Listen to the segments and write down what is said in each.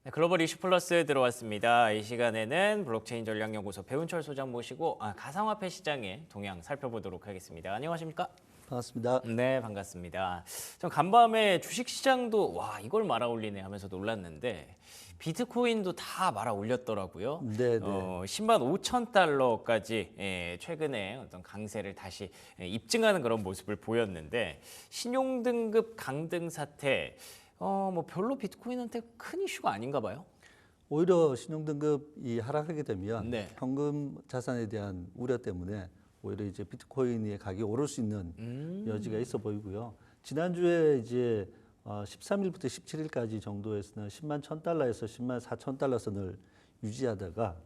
네, 글로벌 이슈 플러스 들어왔습니다. 이 시간에는 블록체인 전략연구소 배운철 소장 모시고 가상화폐 시장의 동향 살펴보도록 하겠습니다. 안녕하십니까? 반갑습니다. 네, 반갑습니다. 전 간밤에 주식시장도 와 이걸 말아 올리네 하면서 놀랐는데 비트코인도 다 말아 올렸더라고요. 네, 네. 10만 5천 달러까지 최근에 어떤 강세를 다시 입증하는 그런 모습을 보였는데 신용등급 강등 사태 뭐 별로 비트코인한테 큰 이슈가 아닌가 봐요. 오히려 신용등급이 하락하게 되면 네. 현금 자산에 대한 우려 때문에 오히려 이제 비트코인의 가격이 오를 수 있는 여지가 있어 보이고요. 지난주에 이제 13일부터 17일까지 정도에서는 10만 1,000달러에서 10만 4,000달러 선을 유지하다가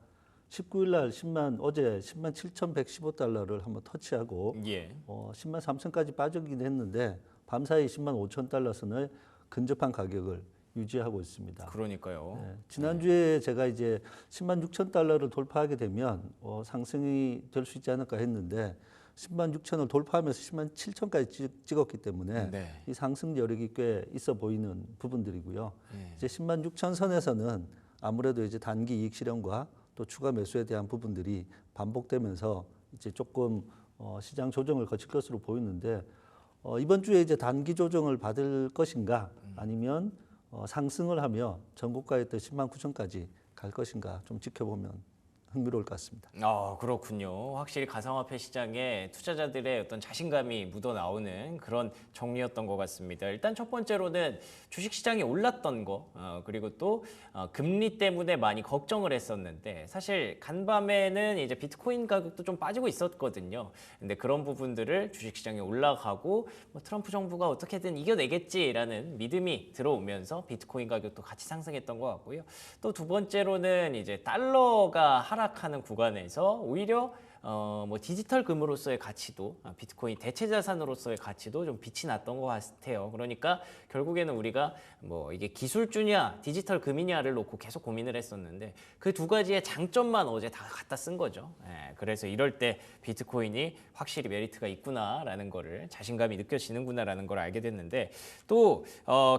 19일 날 어제 10만 7,115달러를 한번 터치하고 예. 10만 3천까지 빠지긴 했는데 밤사이 10만 5천 달러 선을 근접한 가격을 유지하고 있습니다. 그러니까요. 네, 지난주에 제가 이제 10만 6천 달러를 돌파하게 되면 상승이 될 수 있지 않을까 했는데 10만 6천을 돌파하면서 10만 7천까지 찍었기 때문에 네. 이 상승 여력이 꽤 있어 보이는 부분들이고요. 네. 이제 10만 6천 선에서는 아무래도 이제 단기 이익 실현과 또 추가 매수에 대한 부분들이 반복되면서 이제 조금 시장 조정을 거칠 것으로 보이는데 이번 주에 이제 단기 조정을 받을 것인가 아니면 상승을 하며 전고가였던 10만 9천까지 갈 것인가 좀 지켜보면 흥미로울 것 같습니다. 그렇군요. 확실히 가상화폐 시장에 투자자들의 어떤 자신감이 묻어나오는 그런 정리였던 것 같습니다. 일단 첫 번째로는 주식시장이 올랐던 거, 그리고 또 금리 때문에 많이 걱정을 했었는데 사실 간밤에는 이제 비트코인 가격도 좀 빠지고 있었거든요. 근데 그런 부분들을 주식시장에 올라가고 뭐 트럼프 정부가 어떻게든 이겨내겠지라는 믿음이 들어오면서 비트코인 가격도 같이 상승했던 것 같고요. 또 두 번째로는 이제 달러가 하락하는 구간에서 오히려 뭐 디지털 금으로서의 가치도 비트코인 대체 자산으로서의 가치도 좀 빛이 났던 것 같아요. 그러니까 결국에는 우리가 뭐 이게 기술주냐 디지털 금이냐를 놓고 계속 고민을 했었는데 그 두 가지의 장점만 어제 다 갖다 쓴 거죠. 그래서 이럴 때 비트코인이 확실히 메리트가 있구나라는 거를 자신감이 느껴지는구나라는 걸 알게 됐는데 또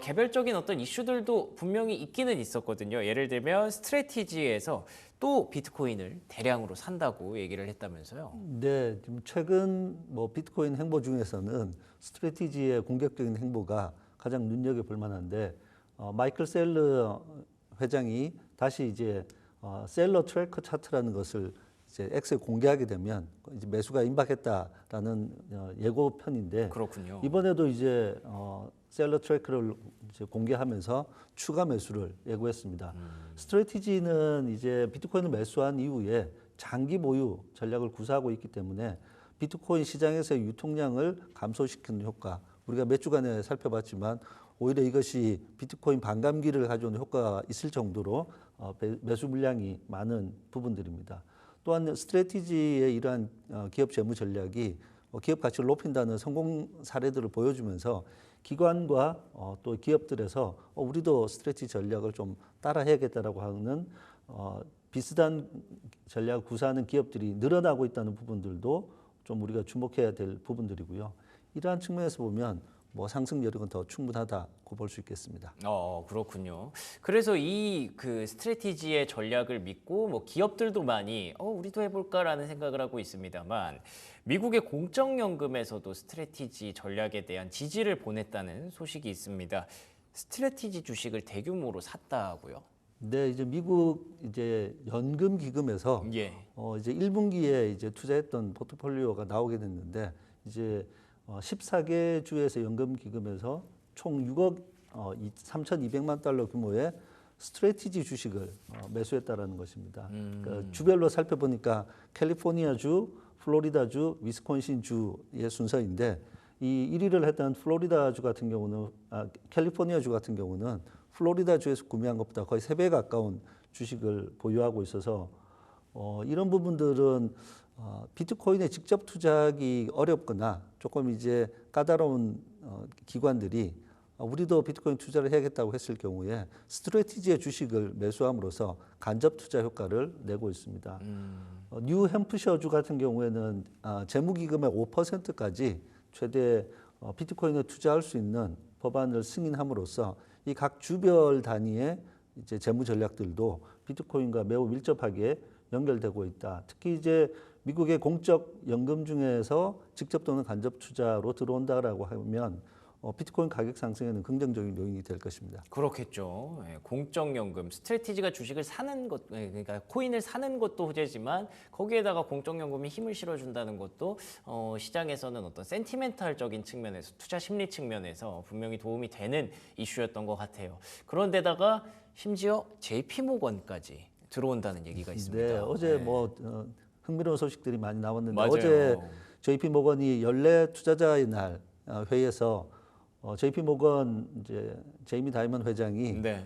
개별적인 어떤 이슈들도 분명히 있기는 있었거든요. 예를 들면 스트래티지에서 또 비트코인을 대량으로 산다고 얘기를 했다면서요. 네, 지금 최근 뭐 비트코인 행보 중에서는 스트래티지의 공격적인 행보가 가장 눈여겨볼 만한데 마이클 셀러 회장이 다시 이제 셀러 트래커 차트라는 것을 이제 X에 공개하게 되면 이제 매수가 임박했다라는 예고편인데 그렇군요. 이번에도 이제 셀러 트래커를 이제 공개하면서 추가 매수를 예고했습니다. 스트래티지는 이제 비트코인을 매수한 이후에 장기 보유 전략을 구사하고 있기 때문에 비트코인 시장에서의 유통량을 감소시키는 효과, 우리가 몇 주간에 살펴봤지만 오히려 이것이 비트코인 반감기를 가져오는 효과가 있을 정도로 매수 물량이 많은 부분들입니다. 또한 스트래티지의 이러한 기업 재무 전략이 기업 가치를 높인다는 성공 사례들을 보여주면서 기관과 또 기업들에서 우리도 스트래티지 전략을 좀 따라해야겠다라고 하는 비슷한 전략을 구사하는 기업들이 늘어나고 있다는 부분들도 좀 우리가 주목해야 될 부분들이고요. 이러한 측면에서 보면 뭐 상승 여력은 더 충분하다고 볼 수 있겠습니다. 그렇군요. 그래서 이 그 스트래티지의 전략을 믿고 뭐 기업들도 많이 우리도 해볼까라는 생각을 하고 있습니다만 미국의 공적연금에서도 스트래티지 전략에 대한 지지를 보냈다는 소식이 있습니다. 스트래티지 주식을 대규모로 샀다고요? 네, 이제 미국 이제 연금 기금에서 예. 이제 1분기에 이제 투자했던 포트폴리오가 나오게 됐는데 이제 14개 주에서 연금 기금에서 총 6억 3,200만 달러 규모의 스트래티지 주식을 매수했다라는 것입니다. 그러니까 주별로 살펴보니까 캘리포니아주, 플로리다주, 위스콘신주의 순서인데 이 1위를 했던 플로리다주 같은 경우는 캘리포니아주 같은 경우는 플로리다주에서 구매한 것보다 거의 3배 가까운 주식을 보유하고 있어서 이런 부분들은 비트코인에 직접 투자하기 어렵거나 조금 이제 까다로운 기관들이 우리도 비트코인 투자를 해야겠다고 했을 경우에 스트래티지의 주식을 매수함으로써 간접 투자 효과를 내고 있습니다. 뉴햄프셔주 같은 경우에는 재무기금의 5%까지 최대 비트코인에 투자할 수 있는 법안을 승인함으로써 이 각 주별 단위의 이제 재무 전략들도 비트코인과 매우 밀접하게 연결되고 있다. 특히 이제 미국의 공적 연금 중에서 직접 또는 간접 투자로 들어온다라고 하면 비트코인 가격 상승에는 긍정적인 요인이 될 것입니다. 그렇겠죠. 예, 공적연금, 스트레티지가 주식을 사는 것, 그러니까 코인을 사는 것도 호재지만 거기에다가 공적연금이 힘을 실어준다는 것도 시장에서는 어떤 센티멘탈적인 측면에서, 투자 심리 측면에서 분명히 도움이 되는 이슈였던 것 같아요. 그런데다가 심지어 JP모건까지 들어온다는 얘기가 있습니다. 네, 어제 네. 흥미로운 소식들이 많이 나왔는데 맞아요. 어제 JP모건이 연례 투자자의 날 회의에서 JP모건 이제 제이미 다이먼 회장이 네.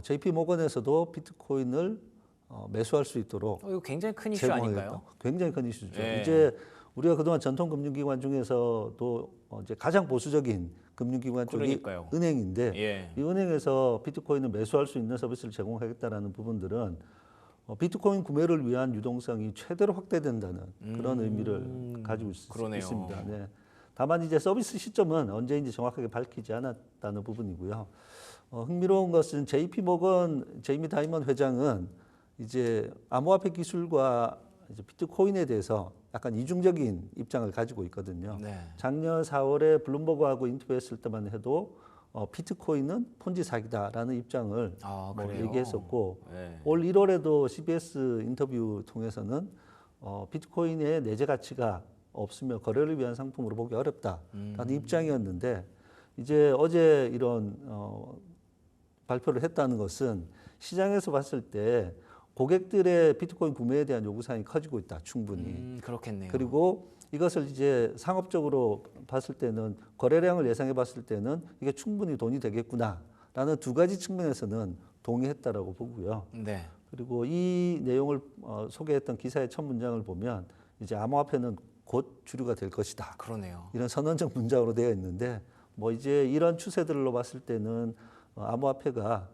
JP모건에서도 비트코인을 매수할 수 있도록 이거 굉장히 큰 이슈 제공하겠다. 아닌가요? 굉장히 큰 이슈죠. 네. 이제 우리가 그동안 전통 금융기관 중에서도 이제 가장 보수적인 금융기관 쪽이 그러니까요. 은행인데 예. 이 은행에서 비트코인을 매수할 수 있는 서비스를 제공하겠다라는 부분들은 비트코인 구매를 위한 유동성이 최대로 확대된다는 그런 의미를 가지고 그러네요. 있습니다. 네. 다만 이제 서비스 시점은 언제인지 정확하게 밝히지 않았다는 부분이고요. 흥미로운 것은 JP모건 제이미 다이먼 회장은 이제 암호화폐 기술과 이제 비트코인에 대해서 약간 이중적인 입장을 가지고 있거든요. 네. 작년 4월에 블룸버그하고 인터뷰했을 때만 해도 비트코인은 폰지 사기다라는 입장을 그래요? 얘기했었고 네. 올 1월에도 CBS 인터뷰 통해서는 비트코인의 내재 가치가 없으며 거래를 위한 상품으로 보기 어렵다라는 입장이었는데 이제 어제 이런 발표를 했다는 것은 시장에서 봤을 때 고객들의 비트코인 구매에 대한 요구사항이 커지고 있다, 충분히. 그렇겠네요. 그리고 이것을 이제 상업적으로 봤을 때는 거래량을 예상해 봤을 때는 이게 충분히 돈이 되겠구나라는 두 가지 측면에서는 동의했다라고 보고요. 네. 그리고 이 내용을 소개했던 기사의 첫 문장을 보면 이제 암호화폐는 곧 주류가 될 것이다. 그러네요. 이런 선언적 문장으로 되어 있는데 이제 이런 추세들로 봤을 때는 암호화폐가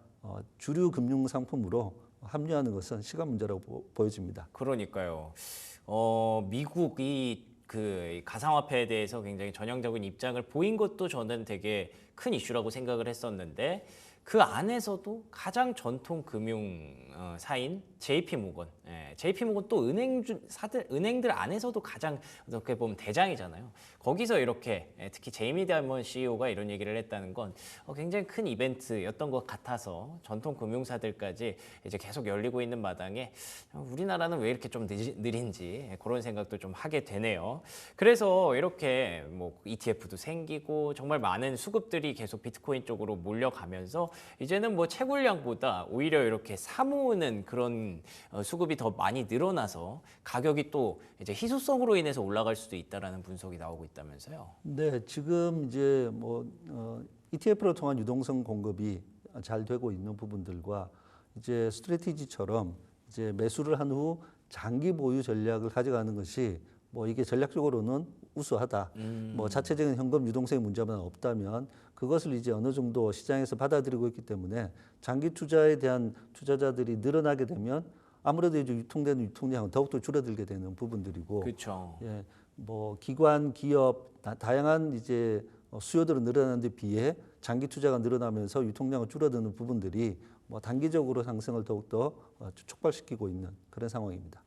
주류 금융 상품으로 합류하는 것은 시간 문제라고 보여집니다. 그러니까요. 미국이 그 가상화폐에 대해서 굉장히 전형적인 입장을 보인 것도 저는 되게 큰 이슈라고 생각을 했었는데 그 안에서도 가장 전통 금융사인 JP모건, JP모건 또 은행들 안에서도 가장 어떻게 보면 대장이잖아요. 거기서 이렇게 특히 제이미 다이먼 CEO가 이런 얘기를 했다는 건 굉장히 큰 이벤트였던 것 같아서 전통 금융사들까지 이제 계속 열리고 있는 마당에 우리나라는 왜 이렇게 좀 느린지 그런 생각도 좀 하게 되네요. 그래서 이렇게 뭐 ETF도 생기고 정말 많은 수급들이 계속 비트코인 쪽으로 몰려가면서 이제는 뭐 채굴량보다 오히려 이렇게 사모으는 그런 수급이 더 많이 늘어나서 가격이 또 이제 희소성으로 인해서 올라갈 수도 있다라는 분석이 나오고 있다면서요. 네, 지금 이제 ETF로 통한 유동성 공급이 잘 되고 있는 부분들과 이제 스트래티지처럼 이제 매수를 한 후 장기 보유 전략을 가져가는 것이 이게 전략적으로는 우수하다. 자체적인 현금 유동성의 문제만 없다면 그것을 이제 어느 정도 시장에서 받아들이고 있기 때문에 장기 투자에 대한 투자자들이 늘어나게 되면 아무래도 이제 유통되는 유통량은 더욱더 줄어들게 되는 부분들이고, 그렇죠. 예, 기관, 기업 다양한 이제 수요들은 늘어나는 데 비해 장기 투자가 늘어나면서 유통량은 줄어드는 부분들이 단기적으로 상승을 더욱더 촉발시키고 있는 그런 상황입니다.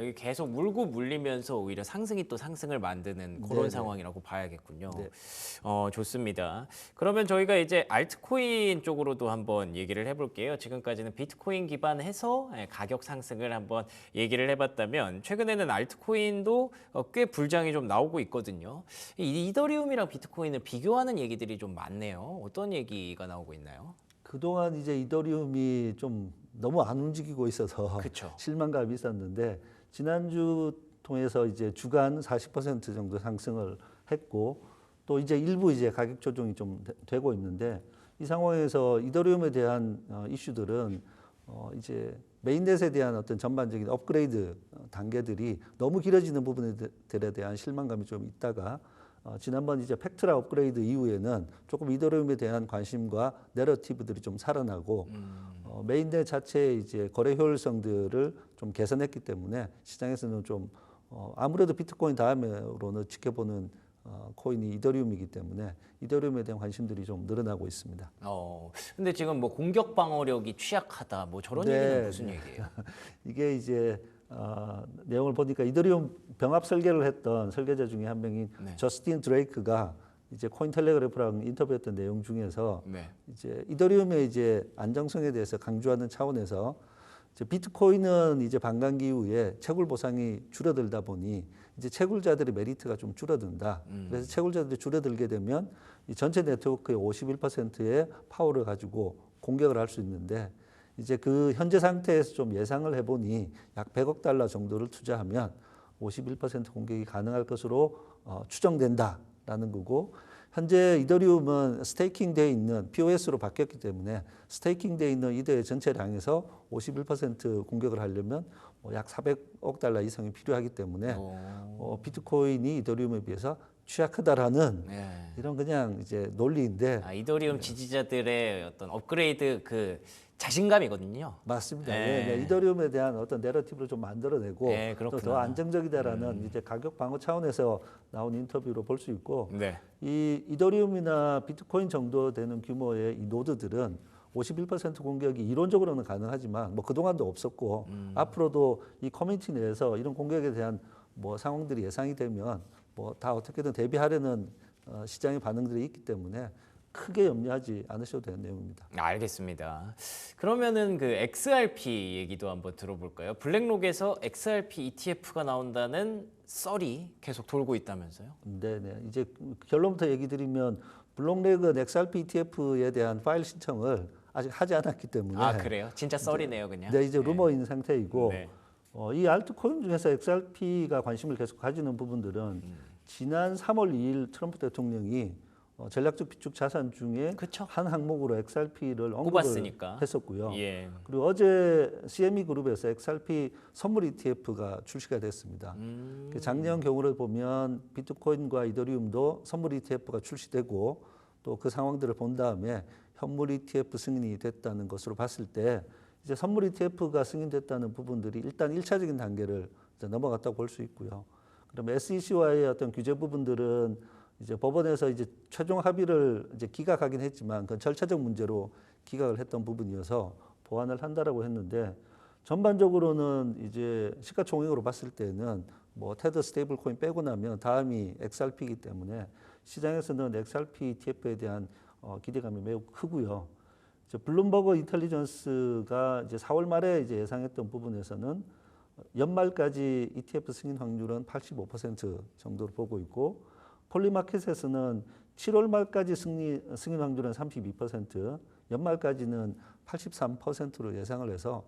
이게 계속 물고 물리면서 오히려 상승이 또 상승을 만드는 그런 네네. 상황이라고 봐야겠군요. 네. 좋습니다. 그러면 저희가 이제 알트코인 쪽으로도 한번 얘기를 해볼게요. 지금까지는 비트코인 기반해서 가격 상승을 한번 얘기를 해봤다면 최근에는 알트코인도 꽤 불장이 좀 나오고 있거든요. 이더리움이랑 비트코인을 비교하는 얘기들이 좀 많네요. 어떤 얘기가 나오고 있나요? 그동안 이제 이더리움이 좀 너무 안 움직이고 있어서 그쵸. 실망감이 있었는데 지난주 통해서 이제 주간 40% 정도 상승을 했고 또 이제 일부 이제 가격 조정이 좀 되고 있는데 이 상황에서 이더리움에 대한 이슈들은 이제 메인넷에 대한 어떤 전반적인 업그레이드 단계들이 너무 길어지는 부분들에 대한 실망감이 좀 있다가 지난번 이제 팩트라 업그레이드 이후에는 조금 이더리움에 대한 관심과 내러티브들이 좀 살아나고 메인넷 자체의 이제 거래 효율성들을 좀 개선했기 때문에 시장에서는 좀 아무래도 비트코인 다음으로는 지켜보는 코인이 이더리움이기 때문에 이더리움에 대한 관심들이 좀 늘어나고 있습니다. 근데 지금 뭐 공격 방어력이 취약하다, 뭐 저런 네, 얘기는 무슨 얘기예요? 이게 이제 내용을 보니까 이더리움 병합 설계를 했던 설계자 중에 한 명인 네. 저스틴 드레이크가 이제 코인텔레그래프랑 인터뷰했던 내용 중에서 네. 이제 이더리움의 이제 안정성에 대해서 강조하는 차원에서 이제 비트코인은 이제 반감기 이후에 채굴 보상이 줄어들다 보니 이제 채굴자들의 메리트가 좀 줄어든다. 그래서 채굴자들이 줄어들게 되면 이 전체 네트워크의 51%의 파워를 가지고 공격을 할 수 있는데 이제 그 현재 상태에서 좀 예상을 해보니 약 100억 달러 정도를 투자하면 51% 공격이 가능할 것으로 추정된다라는 거고 현재 이더리움은 스테이킹되어 있는 POS로 바뀌었기 때문에 스테이킹되어 있는 이더의 전체량에서 51% 공격을 하려면 약 400억 달러 이상이 필요하기 때문에 비트코인이 이더리움에 비해서 취약하다라는 네. 이런 그냥 이제 논리인데 이더리움 지지자들의 어떤 업그레이드 그 자신감이거든요. 맞습니다. 네. 예, 네. 이더리움에 대한 어떤 내러티브를 좀 만들어내고 네, 또 그렇구나. 더 안정적이다라는 이제 가격 방어 차원에서 나온 인터뷰로 볼 수 있고 네. 이 이더리움이나 비트코인 정도 되는 규모의 이 노드들은 51% 공격이 이론적으로는 가능하지만 뭐 그동안도 없었고 앞으로도 이 커뮤니티 내에서 이런 공격에 대한 뭐 상황들이 예상이 되면 뭐 다 어떻게든 대비하려는 시장의 반응들이 있기 때문에 크게 염려하지 않으셔도 되는 내용입니다. 알겠습니다. 그러면은 그 XRP 얘기도 한번 들어볼까요? 블랙록에서 XRP ETF가 나온다는 썰이 계속 돌고 있다면서요? 네네. 이제 결론부터 얘기 드리면 블록렉은 XRP ETF에 대한 파일 신청을 아직 하지 않았기 때문에 그래요? 진짜 썰이네요, 그냥. 네, 이제 루머인 상태이고 네. 이 알트코인 중에서 XRP가 관심을 계속 가지는 부분들은 지난 3월 2일 트럼프 대통령이 전략적 비축 자산 중에 그쵸. 한 항목으로 XRP를 언급을 꼽았으니까. 했었고요. 예. 그리고 어제 CME 그룹에서 XRP 선물 ETF가 출시가 됐습니다. 작년 경우를 보면 비트코인과 이더리움도 선물 ETF가 출시되고 또 그 상황들을 본 다음에 현물 ETF 승인이 됐다는 것으로 봤을 때 이제 선물 ETF가 승인됐다는 부분들이 일단 1차적인 단계를 이제 넘어갔다고 볼 수 있고요. 그러면 SEC와의 어떤 규제 부분들은 이제 법원에서 이제 최종 합의를 이제 기각하긴 했지만 그 절차적 문제로 기각을 했던 부분이어서 보완을 한다라고 했는데 전반적으로는 이제 시가총액으로 봤을 때는 뭐 테더 스테이블 코인 빼고 나면 다음이 XRP이기 때문에 시장에서는 XRP ETF에 대한 기대감이 매우 크고요. 이제 블룸버그 인텔리전스가 이제 4월 말에 이제 예상했던 부분에서는 연말까지 ETF 승인 확률은 85% 정도로 보고 있고 폴리마켓에서는 7월 말까지 승인 확률은 32%, 연말까지는 83%로 예상을 해서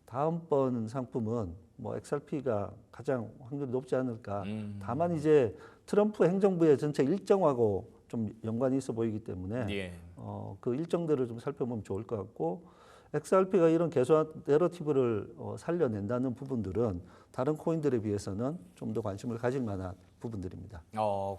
다음번 상품은 뭐 XRP가 가장 확률이 높지 않을까. 다만 이제 트럼프 행정부의 전체 일정하고 좀 연관이 있어 보이기 때문에 예. 그 일정들을 좀 살펴보면 좋을 것 같고 XRP가 이런 개소한 내러티브를 살려낸다는 부분들은 다른 코인들에 비해서는 좀 더 관심을 가질 만한 부분들입니다.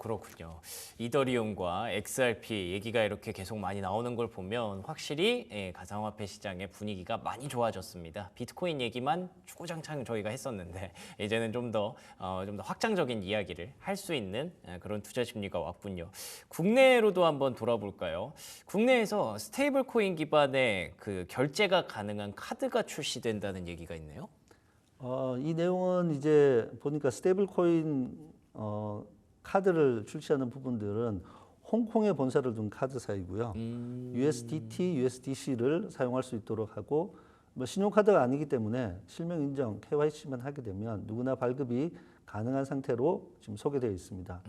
그렇군요. 이더리움과 XRP 얘기가 이렇게 계속 많이 나오는 걸 보면 확실히 가상화폐 시장의 분위기가 많이 좋아졌습니다. 비트코인 얘기만 주구장창 저희가 했었는데 이제는 좀 더 확장적인 이야기를 할 수 있는 그런 투자 심리가 왔군요. 국내로도 한번 돌아볼까요? 국내에서 스테이블 코인 기반의 그 결제가 가능한 카드가 출시된다는 얘기가 있네요. 이 내용은 이제 보니까 스테이블 코인 카드를 출시하는 부분들은 홍콩에 본사를 둔 카드사이고요. USDT, USDC를 사용할 수 있도록 하고 뭐 신용카드가 아니기 때문에 실명 인정, KYC만 하게 되면 누구나 발급이 가능한 상태로 지금 소개되어 있습니다.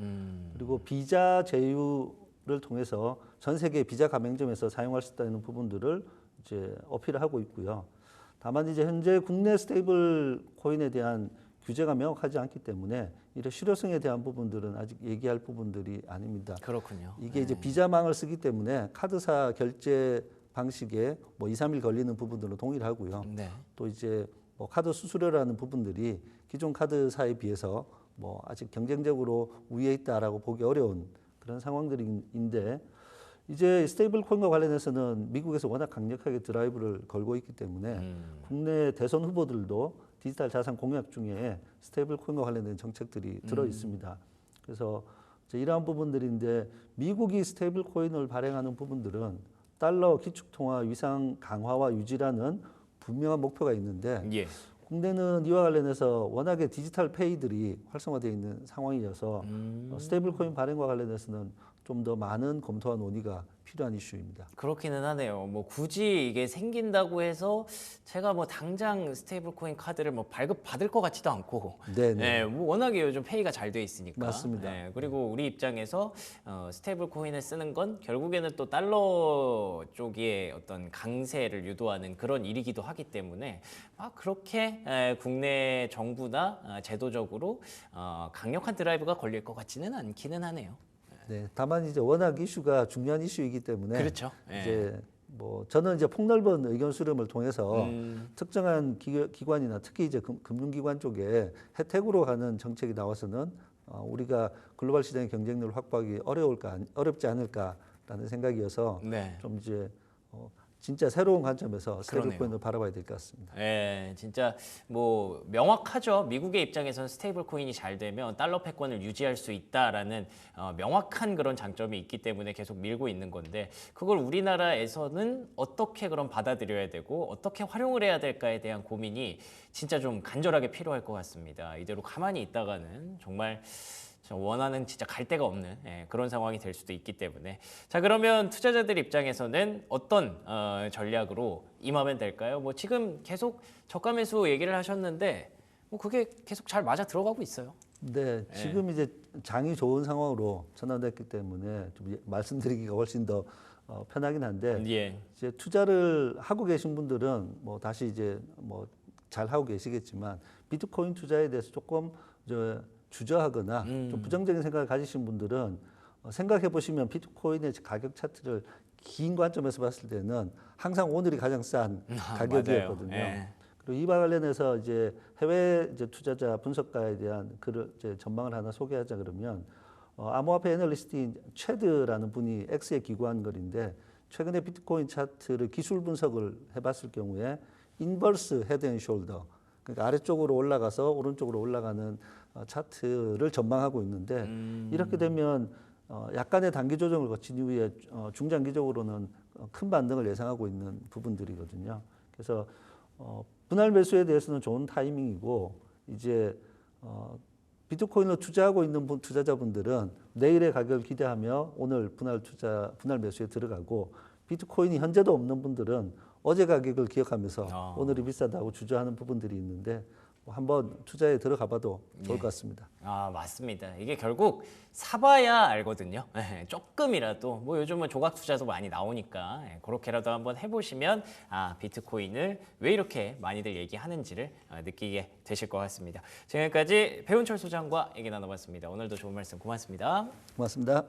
그리고 비자 제휴를 통해서 전 세계 비자 가맹점에서 사용할 수 있다는 부분들을 이제 어필하고 있고요. 다만 이제 현재 국내 스테이블 코인에 대한 규제가 명확하지 않기 때문에 이런 실효성에 대한 부분들은 아직 얘기할 부분들이 아닙니다. 그렇군요. 이게 이제 비자망을 쓰기 때문에 카드사 결제 방식에 뭐 2, 3일 걸리는 부분들로 동일하고요. 네. 또 이제 뭐 카드 수수료라는 부분들이 기존 카드사에 비해서 뭐 아직 경쟁적으로 우위에 있다라고 보기 어려운 그런 상황들인데 이제 스테이블 코인과 관련해서는 미국에서 워낙 강력하게 드라이브를 걸고 있기 때문에 국내 대선 후보들도 디지털 자산 공약 중에 스테이블 코인과 관련된 정책들이 들어 있습니다. 그래서 이러한 부분들인데 미국이 스테이블 코인을 발행하는 부분들은 달러 기축통화 위상 강화와 유지라는 분명한 목표가 있는데 예. 국내는 이와 관련해서 워낙에 디지털 페이들이 활성화되어 있는 상황이어서 스테이블 코인 발행과 관련해서는 좀 더 많은 검토와 논의가 필요한 이슈입니다. 그렇기는 하네요. 뭐 굳이 이게 생긴다고 해서 제가 뭐 당장 스테이블 코인 카드를 뭐 발급 받을 것 같지도 않고, 네네. 예, 뭐 워낙에 요즘 페이가 잘 돼 있으니까. 맞습니다. 예, 그리고 우리 입장에서 스테이블 코인을 쓰는 건 결국에는 또 달러 쪽의 어떤 강세를 유도하는 그런 일이기도 하기 때문에 그렇게 국내 정부나 제도적으로 강력한 드라이브가 걸릴 것 같지는 않기는 하네요. 네, 다만 이제 워낙 이슈가 중요한 이슈이기 때문에 그렇죠. 예. 이제 뭐 저는 이제 폭넓은 의견 수렴을 통해서 특정한 기관이나 특히 이제 금융기관 쪽에 혜택으로 가는 정책이 나와서는 우리가 글로벌 시장의 경쟁력을 확보하기 어렵지 않을까라는 생각이어서 네. 좀 이제 진짜 새로운 관점에서 스테이블 그러네요. 코인을 바라봐야 될 것 같습니다. 예, 진짜 뭐 명확하죠. 미국의 입장에서는 스테이블 코인이 잘 되면 달러 패권을 유지할 수 있다라는 명확한 그런 장점이 있기 때문에 계속 밀고 있는 건데 그걸 우리나라에서는 어떻게 그럼 받아들여야 되고 어떻게 활용을 해야 될까에 대한 고민이 진짜 좀 간절하게 필요할 것 같습니다. 이대로 가만히 있다가는 정말 원하는 진짜 갈 데가 없는 그런 상황이 될 수도 있기 때문에 자 그러면 투자자들 입장에서는 어떤 전략으로 임하면 될까요? 뭐 지금 계속 저가 매수 얘기를 하셨는데 뭐 그게 계속 잘 맞아 들어가고 있어요. 네, 지금 이제 장이 좋은 상황으로 전환됐기 때문에 좀 말씀드리기가 훨씬 더 편하긴 한데 예. 이제 투자를 하고 계신 분들은 뭐 다시 이제 뭐 잘 하고 계시겠지만 비트코인 투자에 대해서 조금 주저하거나 좀 부정적인 생각을 가지신 분들은 생각해 보시면 비트코인의 가격 차트를 긴 관점에서 봤을 때는 항상 오늘이 가장 싼 가격이었거든요. 맞아요. 예. 그리고 이와 관련해서 이제 해외 투자자 분석가에 대한 글을 전망을 하나 소개하자 그러면 암호화폐 애널리스트인 최드라는 분이 X에 기고한 글인데 최근에 비트코인 차트를 기술 분석을 해봤을 경우에 인버스 헤드 앤 숄더 그러니까 아래쪽으로 올라가서 오른쪽으로 올라가는 차트를 전망하고 있는데 이렇게 되면 약간의 단기 조정을 거친 이후에 중장기적으로는 큰 반등을 예상하고 있는 부분들이거든요. 그래서 분할 매수에 대해서는 좋은 타이밍이고 이제 비트코인을 투자하고 있는 투자자분들은 내일의 가격을 기대하며 오늘 분할 매수에 들어가고 비트코인이 현재도 없는 분들은 어제 가격을 기억하면서 오늘이 비싸다고 주저하는 부분들이 있는데 한번 투자에 들어가봐도 좋을 것 같습니다. 맞습니다. 이게 결국 사봐야 알거든요. 조금이라도 뭐 요즘은 조각 투자도 많이 나오니까 그렇게라도 한번 해보시면 비트코인을 왜 이렇게 많이들 얘기하는지를 느끼게 되실 것 같습니다. 지금까지 배훈철 소장과 얘기 나눠봤습니다. 오늘도 좋은 말씀 고맙습니다. 고맙습니다.